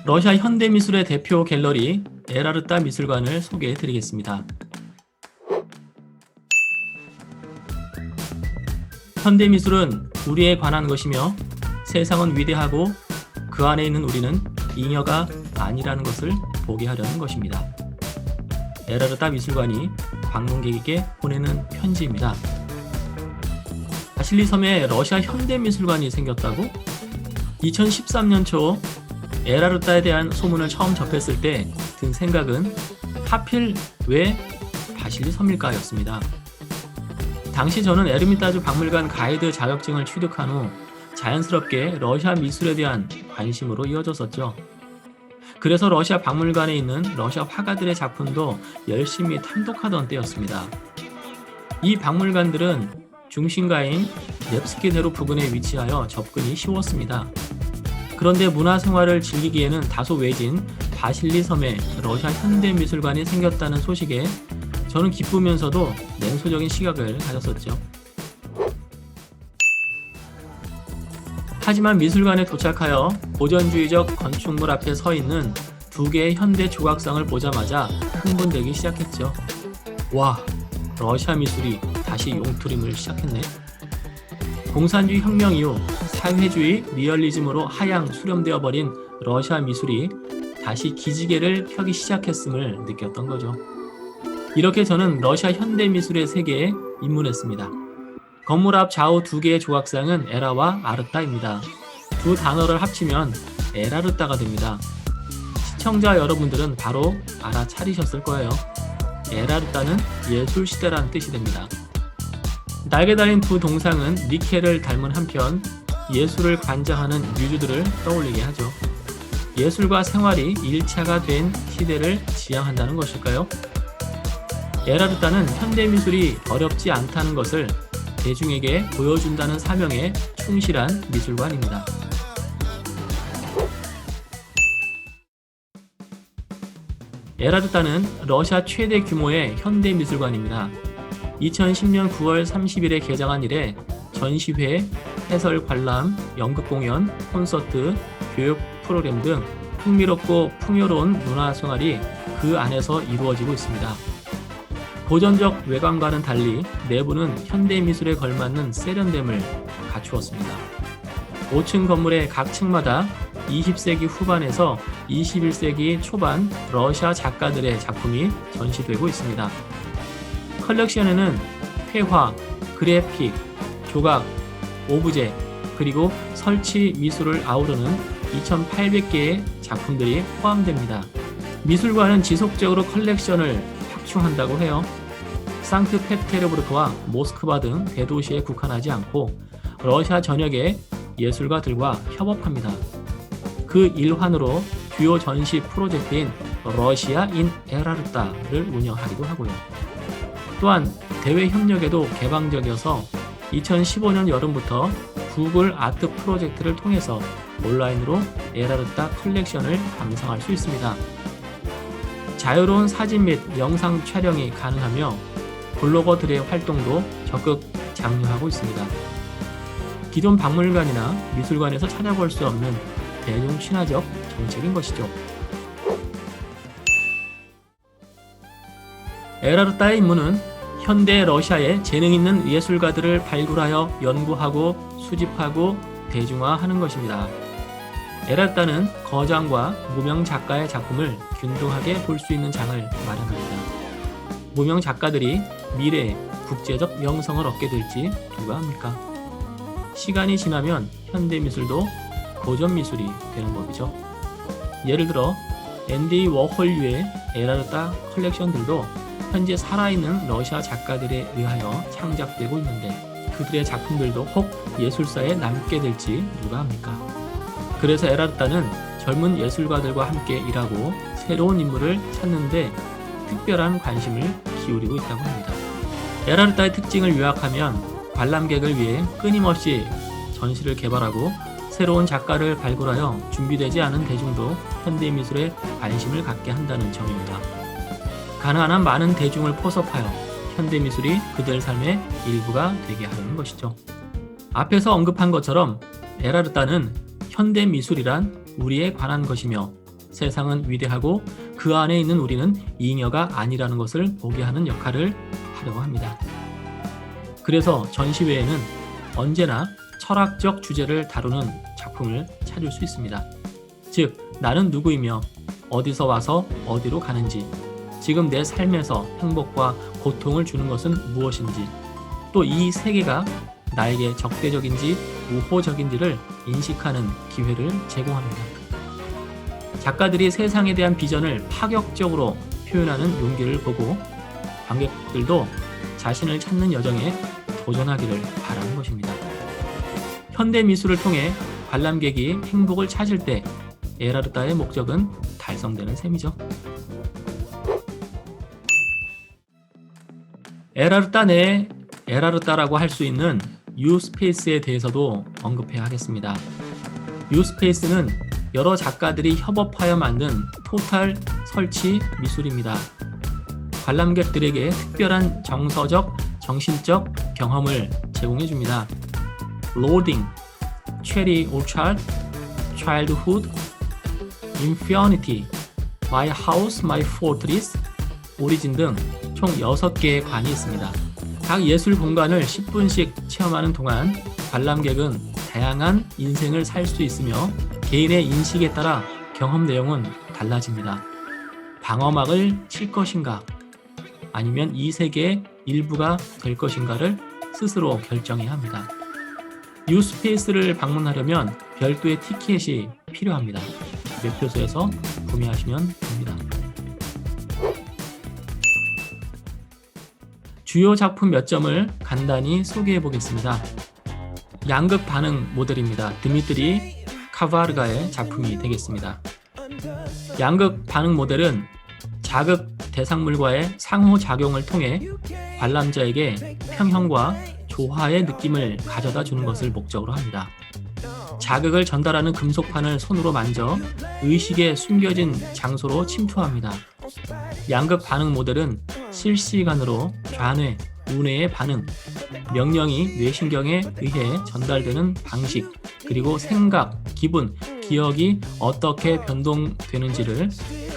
러시아 현대미술의 대표 갤러리 에라르타 미술관을 소개해 드리겠습니다. 현대미술은 우리에 관한 것이며 세상은 위대하고 그 안에 있는 우리는 잉여가 아니라는 것을 보게 하려는 것입니다. 에라르타 미술관이 방문객에게 보내는 편지입니다. 바실리 섬에 러시아 현대미술관이 생겼다고? 2013년 초 에라르타에 대한 소문을 처음 접했을 때 든 생각은 하필 왜 바실리 섬일까 였습니다. 당시 저는 에르미타주 박물관 가이드 자격증을 취득한 후 자연스럽게 러시아 미술에 대한 관심으로 이어졌었죠. 그래서 러시아 박물관에 있는 러시아 화가들의 작품도 열심히 탐독하던 때였습니다. 이 박물관들은 중심가인 넵스키 대로 부근에 위치하여 접근이 쉬웠습니다. 그런데 문화생활을 즐기기에는 다소 외진 바실리 섬에 러시아 현대미술관이 생겼다는 소식에 저는 기쁘면서도 냉소적인 시각을 가졌었죠. 하지만 미술관에 도착하여 고전주의적 건축물 앞에 서 있는 두 개의 현대 조각상을 보자마자 흥분되기 시작했죠. 와, 러시아 미술이 다시 용투림을 시작했네. 공산주의 혁명 이후 사회주의 리얼리즘으로 하향 수렴되어 버린 러시아 미술이 다시 기지개를 펴기 시작했음을 느꼈던 거죠. 이렇게 저는 러시아 현대미술의 세계에 입문했습니다. 건물 앞 좌우 두 개의 조각상은 에라와 아르타입니다. 두 단어를 합치면 에라르타가 됩니다. 시청자 여러분들은 바로 알아차리셨을 거예요. 에라르타는 예술시대라는 뜻이 됩니다. 날개 달린 두 동상은 니켈을 닮은 한편 예술을 관장하는 뮤즈들을 떠올리게 하죠. 예술과 생활이 일체가 된 시대를 지향한다는 것일까요? 에라르타는 현대미술이 어렵지 않다는 것을 대중에게 보여준다는 사명에 충실한 미술관입니다. 에라르타는 러시아 최대 규모의 현대미술관입니다. 2010년 9월 30일에 개장한 이래 전시회, 해설 관람, 연극 공연, 콘서트, 교육 프로그램 등 흥미롭고 풍요로운 문화생활이 그 안에서 이루어지고 있습니다. 고전적 외관과는 달리 내부는 현대미술에 걸맞는 세련됨을 갖추었습니다. 5층 건물의 각 층마다 20세기 후반에서 21세기 초반 러시아 작가들의 작품이 전시되고 있습니다. 컬렉션에는 회화, 그래픽, 조각, 오브제, 그리고 설치 미술을 아우르는 2,800개의 작품들이 포함됩니다. 미술관은 지속적으로 컬렉션을 확충한다고 해요. 상트페테르부르크와 모스크바 등 대도시에 국한하지 않고 러시아 전역의 예술가들과 협업합니다. 그 일환으로 주요 전시 프로젝트인 러시아 인 에라르타를 운영하기도 하고요. 또한 대외 협력에도 개방적이어서 2015년 여름부터 구글 아트 프로젝트를 통해서 온라인으로 에라르타 컬렉션을 감상할 수 있습니다. 자유로운 사진 및 영상 촬영이 가능하며 블로거들의 활동도 적극 장려하고 있습니다. 기존 박물관이나 미술관에서 찾아볼 수 없는 대중 친화적 정책인 것이죠. 에라르타의 임무는 현대 러시아의 재능 있는 예술가들을 발굴하여 연구하고 수집하고 대중화하는 것입니다. 에라르타는 거장과 무명 작가의 작품을 균등하게 볼 수 있는 장을 마련합니다. 무명 작가들이 미래에 국제적 명성을 얻게 될지 누가 합니까? 시간이 지나면 현대미술도 고전미술이 되는 법이죠. 예를 들어 앤디 워홀류의 에라르타 컬렉션들도 현재 살아있는 러시아 작가들에 의하여 창작되고 있는데 그들의 작품들도 혹 예술사에 남게 될지 누가 합니까? 그래서 에라르타는 젊은 예술가들과 함께 일하고 새로운 인물을 찾는 데 특별한 관심을 기울이고 있다고 합니다. 에라르타의 특징을 요약하면 관람객을 위해 끊임없이 전시를 개발하고 새로운 작가를 발굴하여 준비되지 않은 대중도 현대미술에 관심을 갖게 한다는 점입니다. 가능한 많은 대중을 포섭하여 현대미술이 그들 삶의 일부가 되게 하려는 것이죠. 앞에서 언급한 것처럼 에라르타는 현대미술이란 우리에 관한 것이며 세상은 위대하고 그 안에 있는 우리는 잉여가 아니라는 것을 보게 하는 역할을 하려고 합니다. 그래서 전시회에는 언제나 철학적 주제를 다루는 작품을 찾을 수 있습니다. 즉, 나는 누구이며 어디서 와서 어디로 가는지, 지금 내 삶에서 행복과 고통을 주는 것은 무엇인지, 또 이 세계가 나에게 적대적인지 우호적인지를 인식하는 기회를 제공합니다. 작가들이 세상에 대한 비전을 파격적으로 표현하는 용기를 보고 관객들도 자신을 찾는 여정에 도전하기를 바라는 것입니다. 현대 미술을 통해 관람객이 행복을 찾을 때 에라르타의 목적은 달성되는 셈이죠. 에라르타 내에 에라르타라고 할 수 있는 유스페이스에 대해서도 언급해야 하겠습니다. 유스페이스는 여러 작가들이 협업하여 만든 토탈 설치 미술입니다. 관람객들에게 특별한 정서적, 정신적 경험을 제공해 줍니다. 로딩, 체리 오차드, 차일드후드, 인피니티, 마이 하우스, 마이 포트리스, 오리진 등 총 6개의 관이 있습니다. 각 예술 공간을 10분씩 체험하는 동안 관람객은 다양한 인생을 살 수 있으며 개인의 인식에 따라 경험 내용은 달라집니다. 방어막을 칠 것인가 아니면 이 세계의 일부가 될 것인가를 스스로 결정해야 합니다. 유스페이스를 방문하려면 별도의 티켓이 필요합니다. 매표소에서 구매하시면 됩니다. 주요 작품 몇 점을 간단히 소개해 보겠습니다. 양극 반응 모델입니다. 드미트리 카바르가의 작품이 되겠습니다. 양극 반응 모델은 자극 대상물과의 상호작용을 통해 관람자에게 평형과 조화의 느낌을 가져다 주는 것을 목적으로 합니다. 자극을 전달하는 금속판을 손으로 만져 의식에 숨겨진 장소로 침투합니다. 양극 반응 모델은 실시간으로 좌뇌, 우뇌의 반응, 명령이 뇌신경에 의해 전달되는 방식, 그리고 생각, 기분, 기억이 어떻게 변동되는지를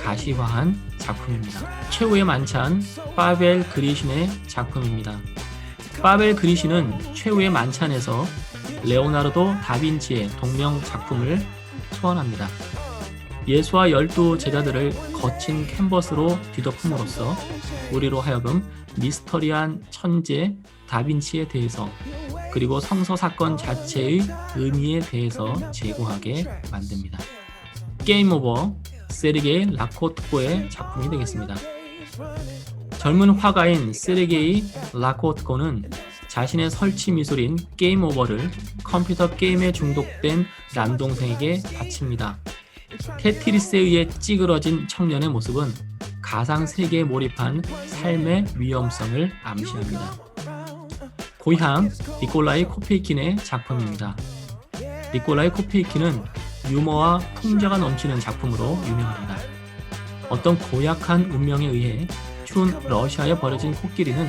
가시화한 작품입니다. 최후의 만찬, 파벨 그리신의 작품입니다. 파벨 그리신은 최후의 만찬에서 레오나르도 다빈치의 동명 작품을 소환합니다. 예수와 12제자들을 거친 캔버스로 뒤덮음으로써 우리로 하여금 미스터리한 천재 다빈치에 대해서, 그리고 성서 사건 자체의 의미에 대해서 제고하게 만듭니다. 게임 오버, 세르게이 라코트코의 작품이 되겠습니다. 젊은 화가인 세르게이 라코트코는 자신의 설치 미술인 게임 오버를 컴퓨터 게임에 중독된 남동생에게 바칩니다. 테트리스에 의해 찌그러진 청년의 모습은 가상 세계에 몰입한 삶의 위험성을 암시합니다. 고향 니콜라이 코페이킨의 작품입니다. 니콜라이 코페이킨은 유머와 풍자가 넘치는 작품으로 유명합니다. 어떤 고약한 운명에 의해 추운 러시아에 버려진 코끼리는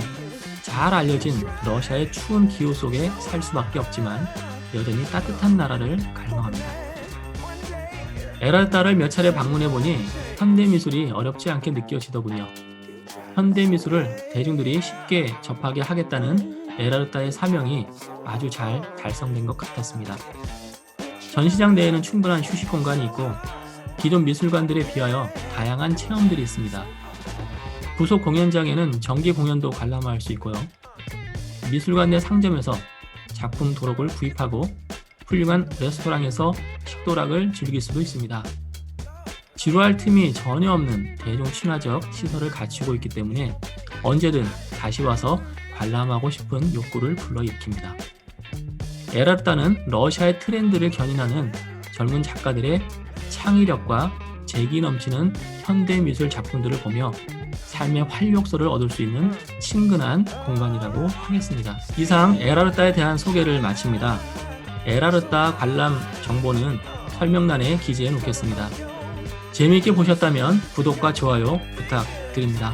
잘 알려진 러시아의 추운 기후 속에 살 수밖에 없지만 여전히 따뜻한 나라를 갈망합니다. 에라르타를 몇 차례 방문해보니 현대미술이 어렵지 않게 느껴지더군요. 현대미술을 대중들이 쉽게 접하게 하겠다는 에라르타의 사명이 아주 잘 달성된 것 같았습니다. 전시장 내에는 충분한 휴식 공간이 있고 기존 미술관들에 비하여 다양한 체험들이 있습니다. 부속 공연장에는 정기 공연도 관람할 수 있고요. 미술관 내 상점에서 작품 도록을 구입하고 훌륭한 레스토랑에서 식도락을 즐길 수도 있습니다. 지루할 틈이 전혀 없는 대중 친화적 시설을 갖추고 있기 때문에 언제든 다시 와서 관람하고 싶은 욕구를 불러일으킵니다. 에라르타는 러시아의 트렌드를 견인하는 젊은 작가들의 창의력과 재기 넘치는 현대미술 작품들을 보며 삶의 활력소를 얻을 수 있는 친근한 공간이라고 하겠습니다. 이상 에라르타에 대한 소개를 마칩니다. 에라르타 관람 정보는 설명란에 기재해 놓겠습니다. 재미있게 보셨다면 구독과 좋아요 부탁드립니다.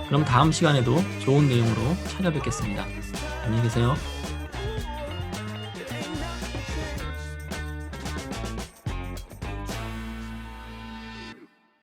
그럼 다음 시간에도 좋은 내용으로 찾아뵙겠습니다. 안녕히 계세요.